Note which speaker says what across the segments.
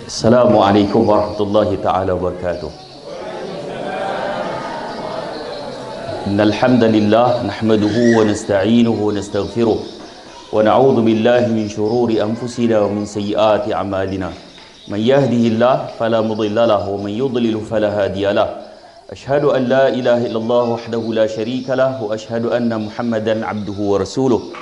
Speaker 1: Assalamualaikum warahmatullahi taala wabarakatuh. Innal hamdalillah nahmaduhu wa nasta'inuhu wa nastaghfiruh wa na'udzu billahi min shururi anfusina wa min sayyiati a'malina. Man yahdihillahu fala mudilla lahu wa man yudlil fala hadiyalah. Asyhadu an la ilaha illallah wahdahu la syarika lah wa asyhadu anna Muhammadan 'abduhu wa rasuluh.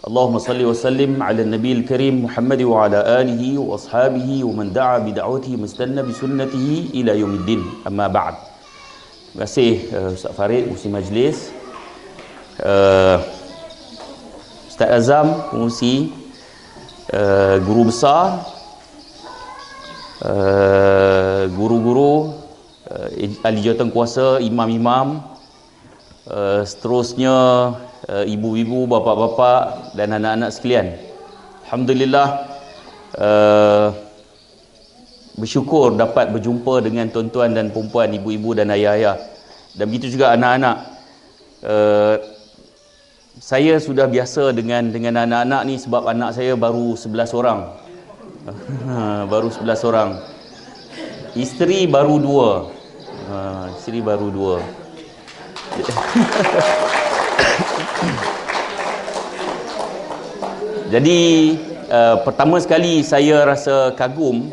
Speaker 1: Allahumma salli wa sallim ala nabiyil karim Muhammad wa ala alihi wa ashabihi wa man da'a bi da'watihi mustanna bi sunnatihi ila yaumiddin. Amma ba'd. Terima kasih Ustaz Farid, Pengurusi Majlis, Ustaz Azam, Pengurusi, Guru Besar, guru-guru, ahli jawatankuasa, imam-imam, seterusnya ibu-ibu, bapa-bapa dan anak-anak sekalian. Alhamdulillah, bersyukur dapat berjumpa dengan tuan-tuan dan puan-puan, ibu-ibu dan ayah-ayah, dan begitu juga anak-anak. Saya sudah biasa dengan anak-anak ni sebab anak saya baru 11 orang. Baru 11 orang. Isteri baru 2. Isteri baru 2. Jadi pertama sekali saya rasa kagum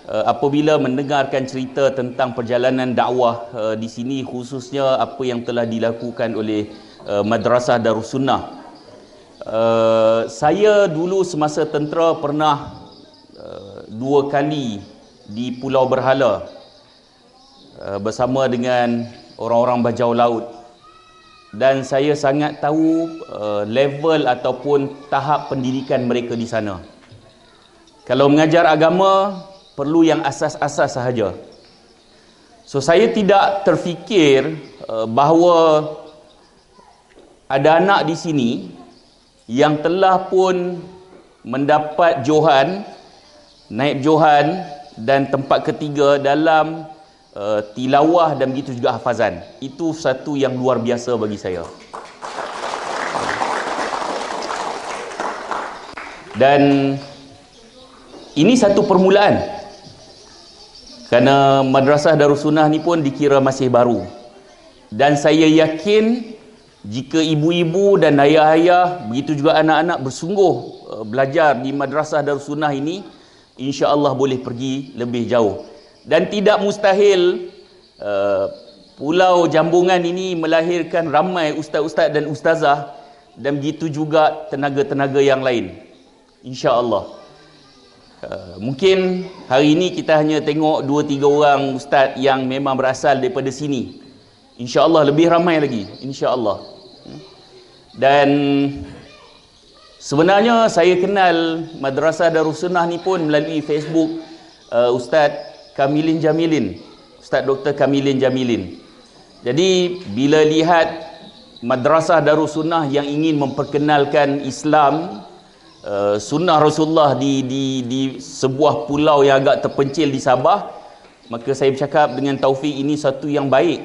Speaker 1: apabila mendengarkan cerita tentang perjalanan dakwah di sini, khususnya apa yang telah dilakukan oleh Madrasah Darussunnah. Saya dulu semasa tentera pernah 2 kali di Pulau Berhala bersama dengan orang-orang bajau laut, dan saya sangat tahu level ataupun tahap pendidikan mereka di sana. Kalau mengajar agama, perlu yang asas-asas sahaja. So saya tidak terfikir bahawa ada anak di sini yang telah pun mendapat johan, naib johan dan tempat ketiga dalam tilawah dan begitu juga hafazan. Itu satu yang luar biasa bagi saya. Dan ini satu permulaan, kerana Madrasah Darussunnah ni pun dikira masih baru. Dan saya yakin jika ibu-ibu dan ayah-ayah, begitu juga anak-anak bersungguh belajar di Madrasah Darussunnah ini, insya-Allah boleh pergi lebih jauh. Dan tidak mustahil Pulau Jambungan ini melahirkan ramai ustaz-ustaz dan ustazah, dan begitu juga tenaga-tenaga yang lain, insya-Allah. Mungkin hari ini kita hanya tengok 2-3 orang ustaz yang memang berasal daripada sini. Insya-Allah lebih ramai lagi, insya-Allah. Dan sebenarnya saya kenal Madrasah Darussunnah ni pun melalui Facebook Ustaz Kamilin Jamilin, Ustaz Dr. Kamilin Jamilin. Jadi bila lihat Madrasah Darussunnah yang ingin memperkenalkan Islam, sunnah Rasulullah di sebuah pulau yang agak terpencil di Sabah, maka saya bercakap dengan Taufik, ini satu yang baik.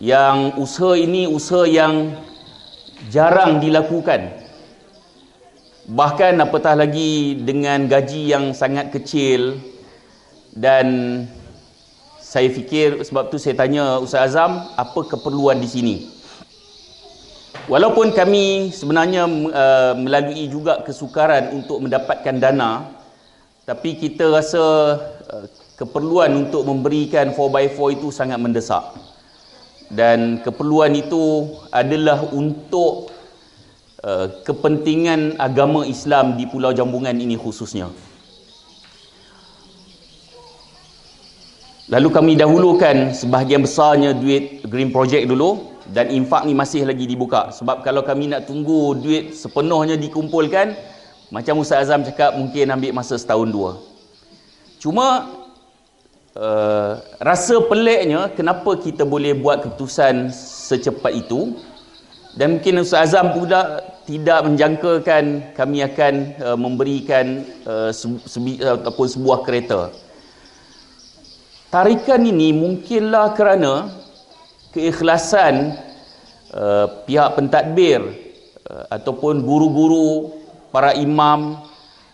Speaker 1: Yang usaha ini usaha yang jarang dilakukan. Bahkan apatah lagi dengan gaji yang sangat kecil. Dan saya fikir, sebab tu saya tanya Ustaz Azam, apa keperluan di sini. Walaupun kami sebenarnya melalui juga kesukaran untuk mendapatkan dana, tapi kita rasa keperluan untuk memberikan 4x4 itu sangat mendesak. Dan keperluan itu adalah untuk kepentingan agama Islam di Pulau Jambungan ini khususnya. Lalu kami dahulukan sebahagian besarnya duit Green Project dulu, dan infak ni masih lagi dibuka. Sebab kalau kami nak tunggu duit sepenuhnya dikumpulkan, macam Ustaz Azam cakap, mungkin ambil masa setahun 2. Cuma rasa peliknya kenapa kita boleh buat keputusan secepat itu. Dan mungkin Ustaz Azam pula tidak menjangkakan kami akan memberikan ataupun sebuah kereta. Tarikan ini mungkinlah kerana keikhlasan pihak pentadbir ataupun guru-guru, para imam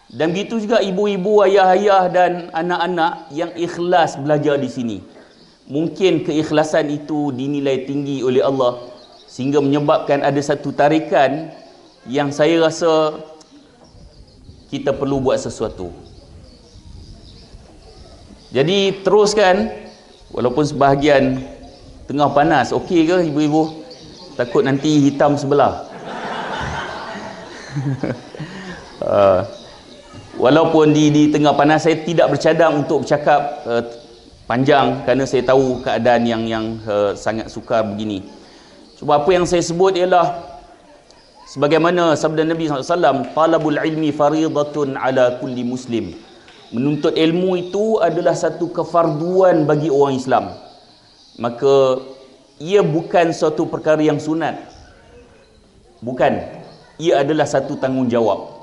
Speaker 1: Dan begitu juga ibu-ibu, ayah-ayah dan anak-anak yang ikhlas belajar di sini. Mungkin keikhlasan itu dinilai tinggi oleh Allah sehingga menyebabkan ada satu tarikan yang saya rasa kita perlu buat sesuatu. Jadi teruskan, walaupun sebahagian tengah panas. Okey ke ibu-ibu? Takut nanti hitam sebelah. Walaupun di tengah panas, saya tidak bercadang untuk bercakap panjang kerana saya tahu keadaan yang sangat sukar begini. Cuma apa yang saya sebut ialah sebagaimana sabda Nabi SAW, talabul ilmi faridatun ala kulli muslim. Menuntut ilmu itu adalah satu kefarduan bagi orang Islam. Maka ia bukan suatu perkara yang sunat. Bukan. Ia adalah satu tanggungjawab.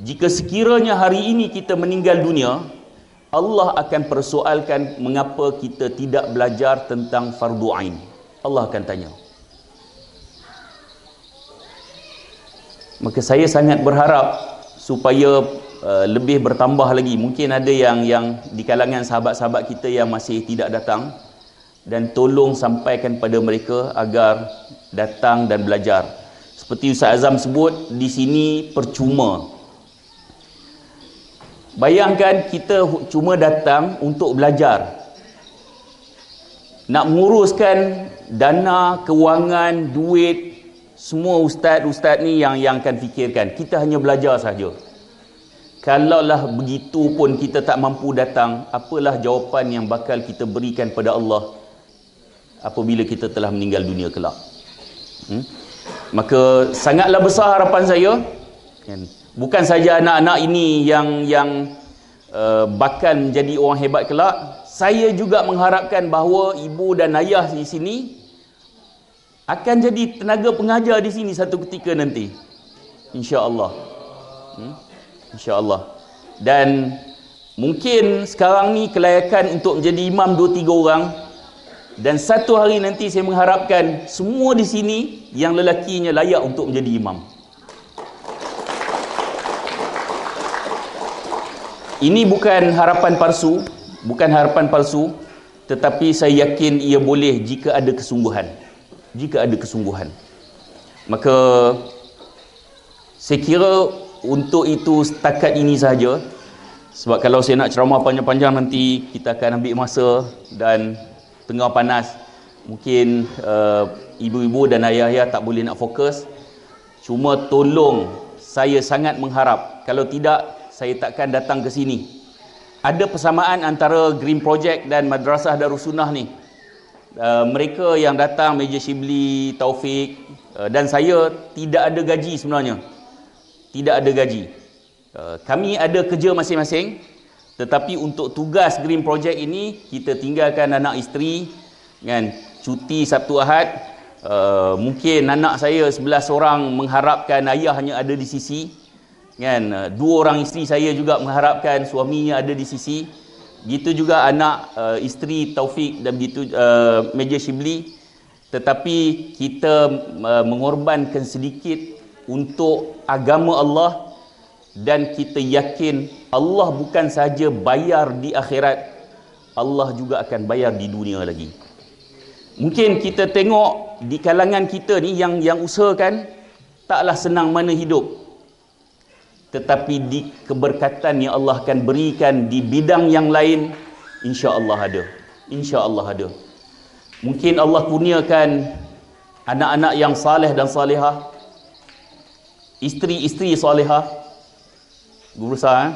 Speaker 1: Jika sekiranya hari ini kita meninggal dunia, Allah akan persoalkan mengapa kita tidak belajar tentang fardu ain. Allah akan tanya. Maka saya sangat berharap supaya lebih bertambah lagi. Mungkin ada yang di kalangan sahabat-sahabat kita yang masih tidak datang, dan tolong sampaikan pada mereka agar datang dan belajar. Seperti Ustaz Azam sebut, di sini percuma. Bayangkan kita cuma datang untuk belajar. Nak menguruskan dana, kewangan, duit, semua ustaz-ustaz ni yang akan fikirkan. Kita hanya belajar saja. Kalaulah begitu pun kita tak mampu datang, apalah jawapan yang bakal kita berikan pada Allah apabila kita telah meninggal dunia kelak. Maka sangatlah besar harapan saya, bukan saja anak-anak ini yang bakal menjadi orang hebat kelak. Saya juga mengharapkan bahawa ibu dan ayah di sini akan jadi tenaga pengajar di sini satu ketika nanti, insya-Allah. InsyaAllah. Dan mungkin sekarang ni kelayakan untuk menjadi imam 2-3 orang, dan satu hari nanti saya mengharapkan semua di sini yang lelakinya layak untuk menjadi imam. Ini bukan harapan palsu, tetapi saya yakin ia boleh jika ada kesungguhan. Maka saya kira untuk itu setakat ini sahaja. Sebab kalau saya nak ceramah panjang-panjang nanti kita akan ambil masa dan tengah panas. Mungkin ibu-ibu dan ayah-ayah tak boleh nak fokus. Cuma tolong, saya sangat mengharap, kalau tidak saya takkan datang ke sini. Ada persamaan antara Green Project dan Madrasah Darussunnah ni. Mereka yang datang, Meja Shibli, Taufik dan saya, tidak ada gaji sebenarnya. Tidak ada gaji. Kami ada kerja masing-masing, tetapi untuk tugas Green Project ini kita tinggalkan anak isteri kan, cuti Sabtu Ahad. Mungkin anak saya 11 orang mengharapkan ayah hanya ada di sisi kan, 2 orang isteri saya juga mengharapkan suaminya ada di sisi. Begitu juga anak isteri Taufik dan begitu Meja Shibli. Tetapi kita mengorbankan sedikit untuk agama Allah, dan kita yakin Allah bukan sahaja bayar di akhirat, Allah juga akan bayar di dunia lagi. Mungkin kita tengok di kalangan kita ni yang usahakan taklah senang mana hidup, tetapi di keberkatan yang Allah akan berikan di bidang yang lain, insya-Allah ada. Mungkin Allah kurniakan anak-anak yang saleh dan salihah, isteri-isteri salihah, guru besar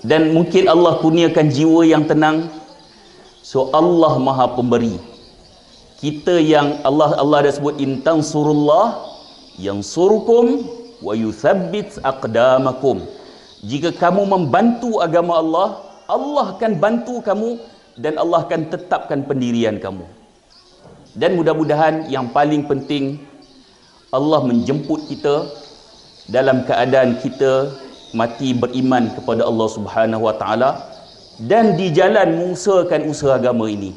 Speaker 1: dan mungkin Allah kurniakan jiwa yang tenang. So Allah Maha Pemberi. Kita yang Allah dah sebut, in tansurullah yansurkum wa yuthabbit aqdamakum. Jika kamu membantu agama Allah, Allah akan bantu kamu dan Allah akan tetapkan pendirian kamu. Dan mudah-mudahan yang paling penting, Allah menjemput kita dalam keadaan kita mati beriman kepada Allah Subhanahu Wa Taala dan di jalan mengusahakan usaha agama ini.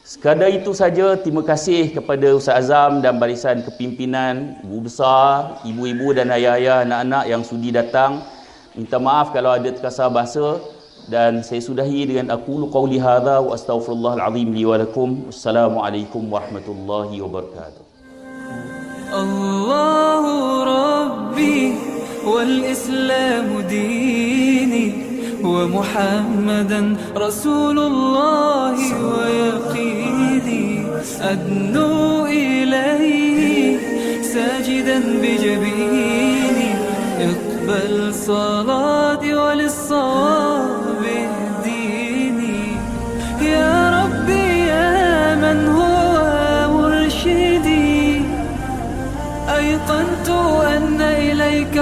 Speaker 1: Sekadar itu saja. Terima kasih kepada Ustaz Azam dan barisan kepimpinan, ibu besar, ibu-ibu dan ayah-ayah, anak-anak yang sudi datang. Minta maaf kalau ada terkasar bahasa, dan saya sudahi dengan aqulu qauli hadza wa astaghfirullahal azim li wa lakum. Assalamualaikum warahmatullahi wabarakatuh.
Speaker 2: Allahu Rabbi wal Islamu dini ومحمدا رسول الله ويقيني أدنو إليه ساجدا بجبيني اقبل صلاتي وللصواب اهديني يا ربي يا من هو مرشدي أيقنت أن إليك